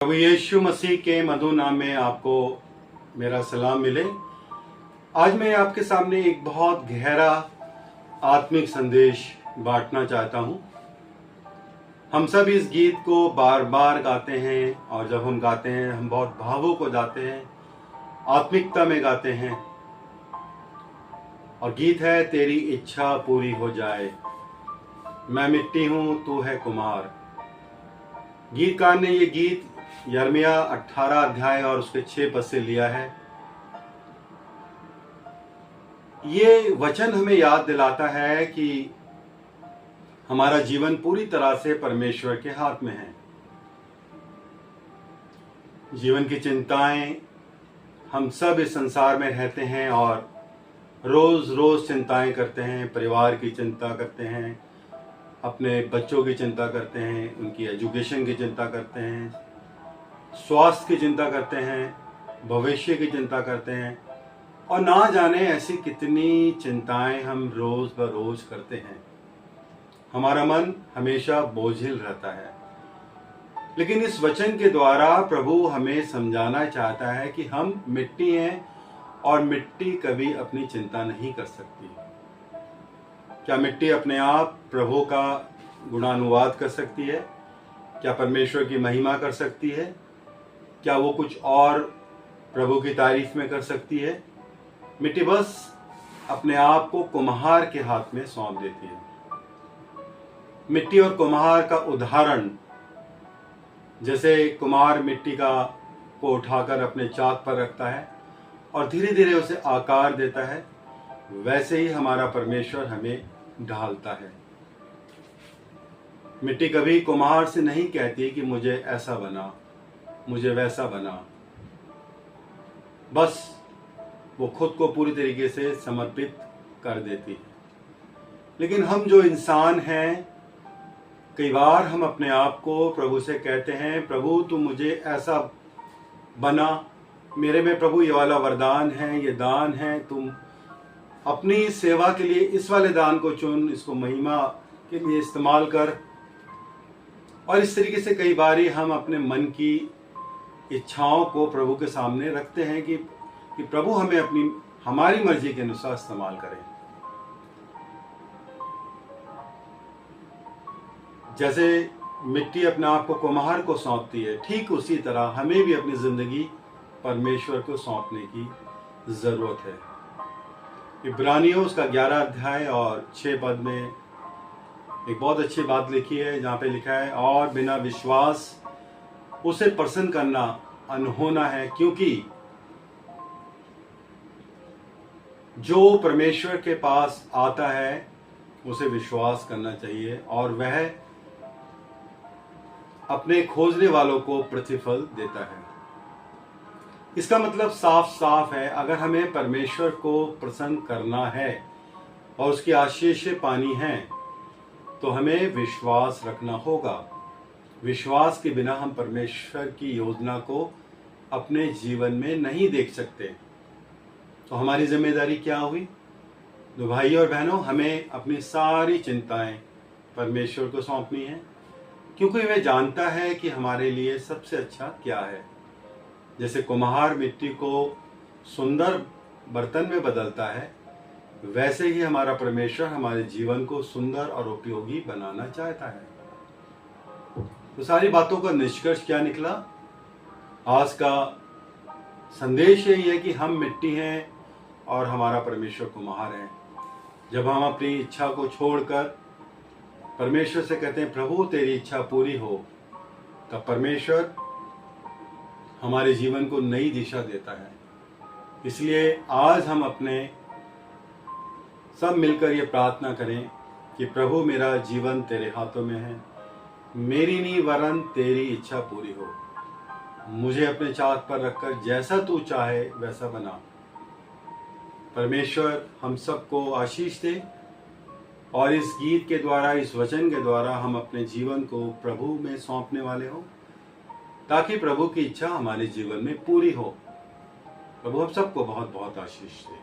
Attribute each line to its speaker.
Speaker 1: प्रभु यीशु मसीह के मधुर नाम में आपको मेरा सलाम मिले। आज मैं आपके सामने एक बहुत गहरा आत्मिक संदेश बांटना चाहता हूँ। हम सब इस गीत को बार बार गाते हैं और जब हम गाते हैं हम बहुत भावुक हो जाते हैं, आत्मिकता में गाते हैं। और गीत है तेरी इच्छा पूरी हो जाए, मैं मिट्टी हूँ तू है कुम्हार। गीतकार ने ये गीत यिर्मयाह 18 अध्याय और उसके 6 पद से लिया है। ये वचन हमें याद दिलाता है कि हमारा जीवन पूरी तरह से परमेश्वर के हाथ में है। जीवन की चिंताएं, हम सब इस संसार में रहते हैं और रोज रोज चिंताएं करते हैं। परिवार की चिंता करते हैं, अपने बच्चों की चिंता करते हैं, उनकी एजुकेशन की चिंता करते हैं, स्वास्थ्य की चिंता करते हैं, भविष्य की चिंता करते हैं और ना जाने ऐसी कितनी चिंताएं हम रोज बरोज करते हैं। हमारा मन हमेशा बोझिल रहता है। लेकिन इस वचन के द्वारा प्रभु हमें समझाना चाहता है कि हम मिट्टी हैं और मिट्टी कभी अपनी चिंता नहीं कर सकती। क्या मिट्टी अपने आप प्रभु का गुणानुवाद कर सकती है? क्या परमेश्वर की महिमा कर सकती है? क्या वो कुछ और प्रभु की तारीफ में कर सकती है? मिट्टी बस अपने आप को कुम्हार के हाथ में सौंप देती है। मिट्टी और कुम्हार का उदाहरण, जैसे कुम्हार मिट्टी को उठाकर अपने चाक पर रखता है और धीरे धीरे उसे आकार देता है, वैसे ही हमारा परमेश्वर हमें ढालता है। मिट्टी कभी कुम्हार से नहीं कहती कि मुझे ऐसा बना, मुझे वैसा बना। बस वो खुद को पूरी तरीके से समर्पित कर देती है। लेकिन हम जो इंसान हैं, कई बार हम अपने आप को प्रभु से कहते हैं, प्रभु तू मुझे ऐसा बना, मेरे में प्रभु ये वाला वरदान है, ये दान है, तुम अपनी सेवा के लिए इस वाले दान को चुन, इसको महिमा के लिए इस्तेमाल कर। और इस तरीके से कई बार हम अपने मन की इच्छाओं को प्रभु के सामने रखते हैं कि प्रभु हमें हमारी मर्जी के अनुसार इस्तेमाल करें। जैसे मिट्टी अपने आप को कुम्हार को सौंपती है, ठीक उसी तरह हमें भी अपनी जिंदगी परमेश्वर को सौंपने की जरूरत है। इब्रानियों उसका 11 अध्याय और 6 पद में एक बहुत अच्छी बात लिखी है, जहाँ पे लिखा है, और बिना विश्वास उसे प्रसन्न करना अनहोना है, क्योंकि जो परमेश्वर के पास आता है उसे विश्वास करना चाहिए और वह अपने खोजने वालों को प्रतिफल देता है। इसका मतलब साफ साफ है, अगर हमें परमेश्वर को प्रसन्न करना है और उसकी आशीषें पानी है तो हमें विश्वास रखना होगा। विश्वास के बिना हम परमेश्वर की योजना को अपने जीवन में नहीं देख सकते। तो हमारी जिम्मेदारी क्या हुई? तो भाइयों और बहनों, हमें अपनी सारी चिंताएं परमेश्वर को सौंपनी है, क्योंकि वह जानता है कि हमारे लिए सबसे अच्छा क्या है। जैसे कुम्हार मिट्टी को सुंदर बर्तन में बदलता है, वैसे ही हमारा परमेश्वर हमारे जीवन को सुंदर और उपयोगी बनाना चाहता है। तो सारी बातों का निष्कर्ष क्या निकला? आज का संदेश यही है कि हम मिट्टी हैं और हमारा परमेश्वर कुम्हार है। जब हम अपनी इच्छा को छोड़कर परमेश्वर से कहते हैं, प्रभु तेरी इच्छा पूरी हो, तब परमेश्वर हमारे जीवन को नई दिशा देता है। इसलिए आज हम अपने सब मिलकर ये प्रार्थना करें कि प्रभु मेरा जीवन तेरे हाथों में है, मेरी नहीं वरन तेरी इच्छा पूरी हो। मुझे अपने चाक पर रखकर जैसा तू चाहे वैसा बना। परमेश्वर हम सबको आशीष दे और इस गीत के द्वारा, इस वचन के द्वारा हम अपने जीवन को प्रभु में सौंपने वाले हों, ताकि प्रभु की इच्छा हमारे जीवन में पूरी हो। प्रभु हम सबको बहुत बहुत आशीष दे।